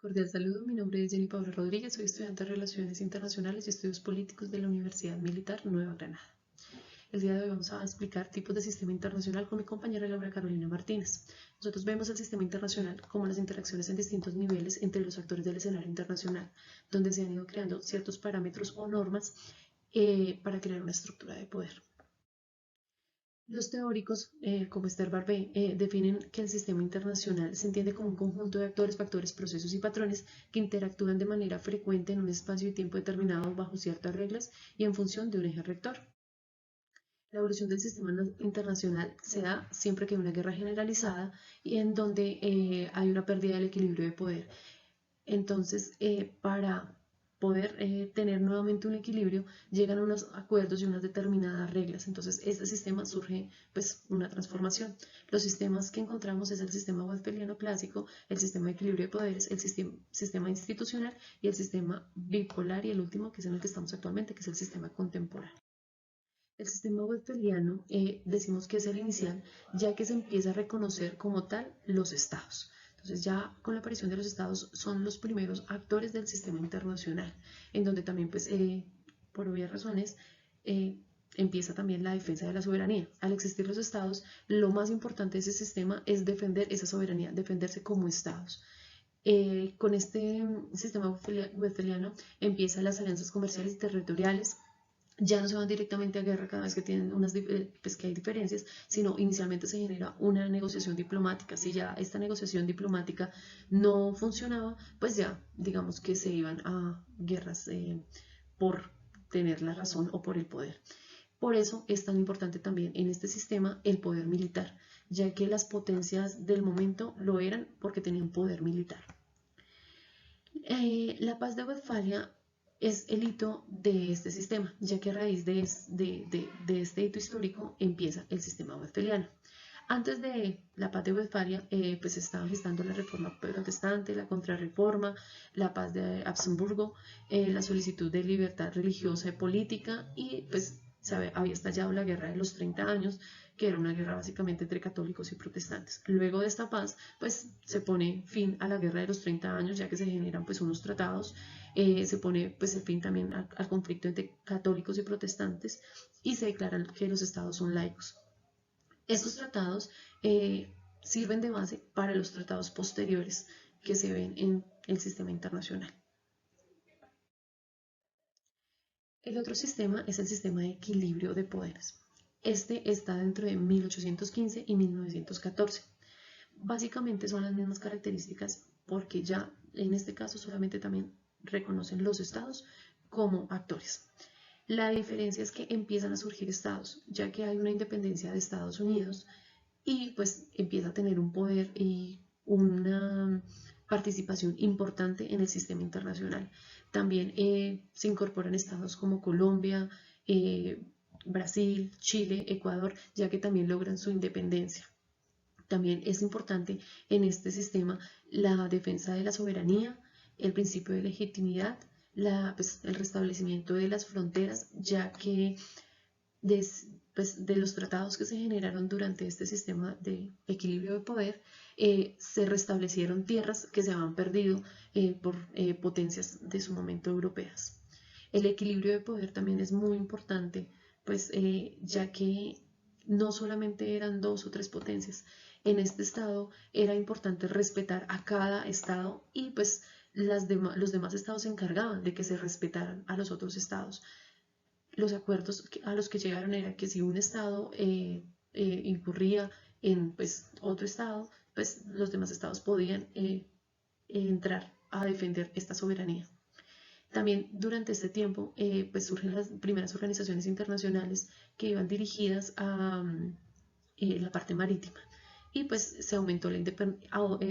Cordial saludo, mi nombre es Jenny Paula Rodríguez, soy estudiante de Relaciones Internacionales y Estudios Políticos de la Universidad Militar Nueva Granada. El día de hoy vamos a explicar tipos de sistema internacional con mi compañera Laura Carolina Martínez. Nosotros vemos el sistema internacional como las interacciones en distintos niveles entre los actores del escenario internacional, donde se han ido creando ciertos parámetros o normas para crear una estructura de poder. Los teóricos, como Esther Barbé, definen que el sistema internacional se entiende como un conjunto de actores, factores, procesos y patrones que interactúan de manera frecuente en un espacio y tiempo determinado bajo ciertas reglas y en función de un eje rector. La evolución del sistema internacional se da siempre que hay una guerra generalizada y en donde hay una pérdida del equilibrio de poder. Entonces, para poder tener nuevamente un equilibrio, llegan a unos acuerdos y unas determinadas reglas. Entonces, este sistema surge pues una transformación. Los sistemas que encontramos es el sistema westphaliano clásico, el sistema de equilibrio de poderes, el sistema institucional y el sistema bipolar y el último que es en el que estamos actualmente, que es el sistema contemporáneo. El sistema westphaliano decimos que es el inicial, ya que se empieza a reconocer como tal los estados. Entonces ya con la aparición de los estados son los primeros actores del sistema internacional, en donde también pues por obvias razones empieza también la defensa de la soberanía. Al existir los estados, lo más importante de ese sistema es defender esa soberanía, defenderse como estados. Con este sistema westphaliano empiezan las alianzas comerciales y territoriales. Ya no se van directamente a guerra cada vez que tienen pues que hay diferencias, sino inicialmente se genera una negociación diplomática. Si ya esta negociación diplomática no funcionaba, pues ya digamos que se iban a guerras por tener la razón o por el poder. Por eso es tan importante también en este sistema el poder militar, ya que las potencias del momento lo eran porque tenían poder militar. La paz de Westfalia es el hito de este sistema, ya que a raíz de este hito histórico empieza el sistema westphaliano. Antes de la paz de Westfalia, pues estaban gestando la reforma protestante, la contrarreforma, la paz de Habsburgo, la solicitud de libertad religiosa y política y pues había estallado la guerra de los 30 años, que era una guerra básicamente entre católicos y protestantes. Luego de esta paz, pues se pone fin a la guerra de los 30 años, ya que se generan pues unos tratados, se pone pues el fin también al conflicto entre católicos y protestantes y se declaran que los estados son laicos. Estos tratados sirven de base para los tratados posteriores que se ven en el sistema internacional. El otro sistema es el sistema de equilibrio de poderes. Este está dentro de 1815 y 1914. Básicamente son las mismas características porque ya en este caso solamente también reconocen los estados como actores. La diferencia es que empiezan a surgir estados, ya que hay una independencia de Estados Unidos y pues empieza a tener un poder y una participación importante en el sistema internacional. También se incorporan estados como Colombia, Brasil, Chile, Ecuador, ya que también logran su independencia. También es importante en este sistema la defensa de la soberanía, el principio de legitimidad, el restablecimiento de las fronteras, ya que de los tratados que se generaron durante este sistema de equilibrio de poder, se restablecieron tierras que se habían perdido por potencias de su momento europeas. El equilibrio de poder también es muy importante, pues ya que no solamente eran dos o tres potencias, en este estado era importante respetar a cada estado y pues los demás estados se encargaban de que se respetaran a los otros estados. Los acuerdos a los que llegaron era que si un estado incurría en pues, otro estado, pues los demás estados podían entrar a defender esta soberanía. También durante este tiempo pues surgen las primeras organizaciones internacionales que iban dirigidas a la parte marítima y pues se aumentó la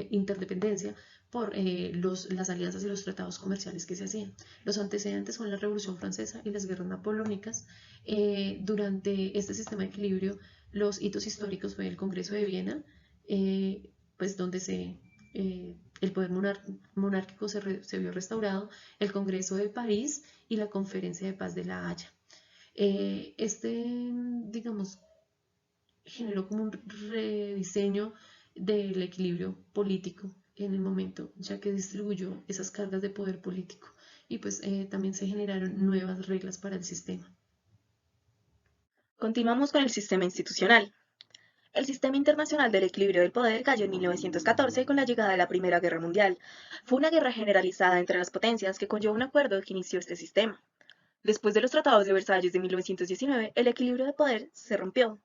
interdependencia por las alianzas y los tratados comerciales que se hacían. Los antecedentes son la Revolución Francesa y las guerras napoleónicas. Durante este sistema de equilibrio, los hitos históricos fue el Congreso de Viena, pues donde el poder monárquico se vio restaurado, el Congreso de París y la Conferencia de Paz de La Haya. Digamos, generó como un rediseño del equilibrio político en el momento, ya que distribuyó esas cargas de poder político y pues también se generaron nuevas reglas para el sistema. Continuamos con el sistema institucional. El sistema internacional del equilibrio del poder cayó en 1914 con la llegada de la Primera Guerra Mundial. Fue una guerra generalizada entre las potencias que conllevó un acuerdo que inició este sistema. Después de los tratados de Versalles de 1919, el equilibrio de poder se rompió.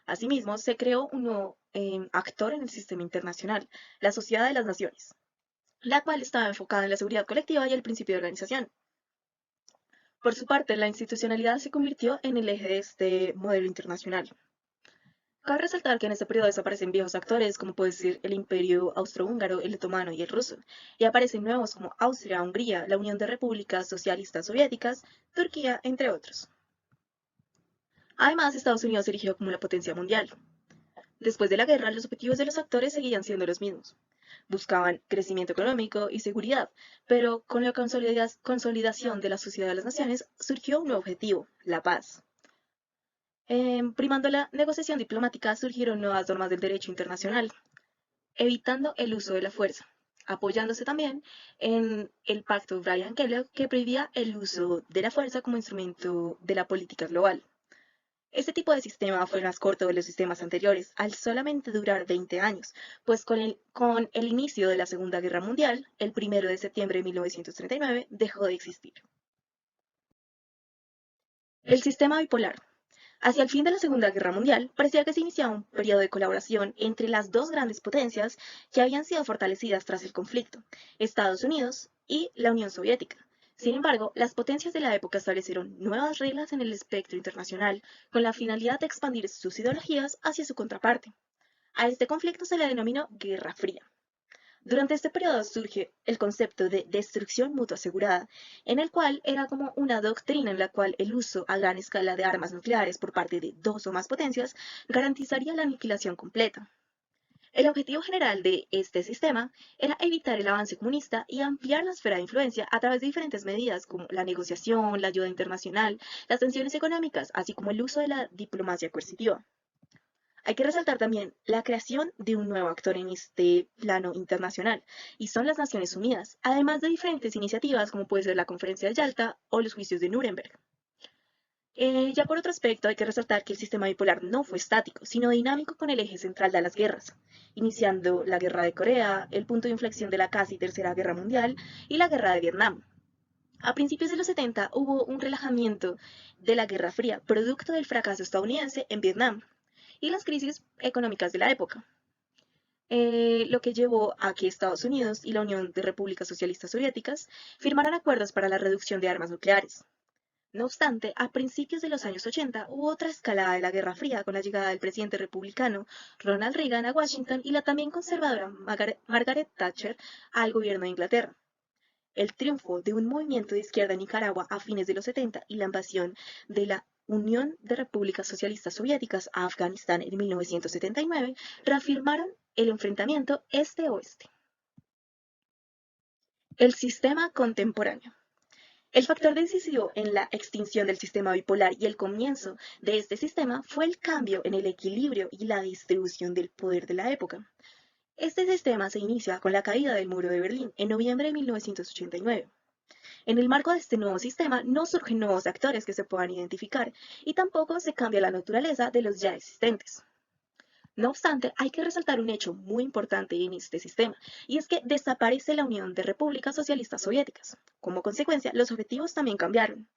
Asimismo, se creó un nuevo actor en el sistema internacional, la Sociedad de las Naciones, la cual estaba enfocada en la seguridad colectiva y el principio de organización. Por su parte, la institucionalidad se convirtió en el eje de este modelo internacional. Cabe resaltar que en este periodo desaparecen viejos actores como puede ser el Imperio Austrohúngaro, el otomano y el ruso, y aparecen nuevos como Austria, Hungría, la Unión de Repúblicas Socialistas Soviéticas, Turquía, entre otros. Además, Estados Unidos se erigió como la potencia mundial. Después de la guerra, los objetivos de los actores seguían siendo los mismos. Buscaban crecimiento económico y seguridad, pero con la consolidación de la Sociedad de las Naciones surgió un nuevo objetivo, la paz. Primando la negociación diplomática surgieron nuevas normas del derecho internacional, evitando el uso de la fuerza, apoyándose también en el pacto Bryan-Kellogg que prohibía el uso de la fuerza como instrumento de la política global. Este tipo de sistema fue más corto de los sistemas anteriores, al solamente durar 20 años, pues con el inicio de la Segunda Guerra Mundial, el 1 de septiembre de 1939, dejó de existir. El sistema bipolar. Hacia el fin de la Segunda Guerra Mundial, parecía que se iniciaba un periodo de colaboración entre las dos grandes potencias que habían sido fortalecidas tras el conflicto, Estados Unidos y la Unión Soviética. Sin embargo, las potencias de la época establecieron nuevas reglas en el espectro internacional con la finalidad de expandir sus ideologías hacia su contraparte. A este conflicto se le denominó Guerra Fría. Durante este periodo surge el concepto de destrucción mutua asegurada, en el cual era como una doctrina en la cual el uso a gran escala de armas nucleares por parte de dos o más potencias garantizaría la aniquilación completa. El objetivo general de este sistema era evitar el avance comunista y ampliar la esfera de influencia a través de diferentes medidas como la negociación, la ayuda internacional, las tensiones económicas, así como el uso de la diplomacia coercitiva. Hay que resaltar también la creación de un nuevo actor en este plano internacional, y son las Naciones Unidas, además de diferentes iniciativas como puede ser la Conferencia de Yalta o los juicios de Nuremberg. Ya por otro aspecto, hay que resaltar que el sistema bipolar no fue estático, sino dinámico con el eje central de las guerras, iniciando la Guerra de Corea, el punto de inflexión de la casi Tercera Guerra Mundial y la Guerra de Vietnam. A principios de los 70 hubo un relajamiento de la Guerra Fría, producto del fracaso estadounidense en Vietnam y las crisis económicas de la época, lo que llevó a que Estados Unidos y la Unión de Repúblicas Socialistas Soviéticas firmaran acuerdos para la reducción de armas nucleares. No obstante, a principios de los años 80 hubo otra escalada de la Guerra Fría con la llegada del presidente republicano Ronald Reagan a Washington y la también conservadora Margaret Thatcher al gobierno de Inglaterra. El triunfo de un movimiento de izquierda en Nicaragua a fines de los 70 y la invasión de la Unión de Repúblicas Socialistas Soviéticas a Afganistán en 1979 reafirmaron el enfrentamiento este-oeste. El sistema contemporáneo. El factor decisivo en la extinción del sistema bipolar y el comienzo de este sistema fue el cambio en el equilibrio y la distribución del poder de la época. Este sistema se inicia con la caída del muro de Berlín en noviembre de 1989. En el marco de este nuevo sistema no surgen nuevos actores que se puedan identificar y tampoco se cambia la naturaleza de los ya existentes. No obstante, hay que resaltar un hecho muy importante en este sistema, y es que desaparece la Unión de Repúblicas Socialistas Soviéticas. Como consecuencia, los objetivos también cambiaron.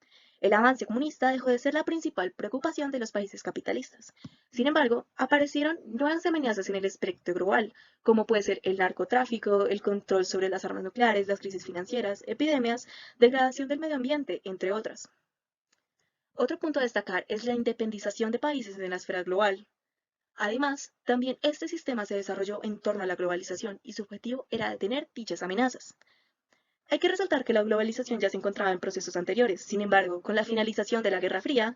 El avance comunista dejó de ser la principal preocupación de los países capitalistas. Sin embargo, aparecieron nuevas amenazas en el espectro global, como puede ser el narcotráfico, el control sobre las armas nucleares, las crisis financieras, epidemias, degradación del medio ambiente, entre otras. Otro punto a destacar es la independización de países en la esfera global. Además, también este sistema se desarrolló en torno a la globalización y su objetivo era detener dichas amenazas. Hay que resaltar que la globalización ya se encontraba en procesos anteriores, sin embargo, con la finalización de la Guerra Fría,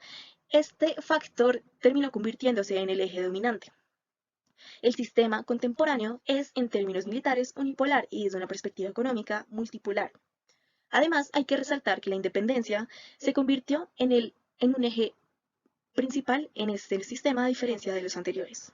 este factor terminó convirtiéndose en el eje dominante. El sistema contemporáneo es, en términos militares, unipolar y desde una perspectiva económica, multipolar. Además, hay que resaltar que la independencia se convirtió en un eje principal en este sistema a diferencia de los anteriores.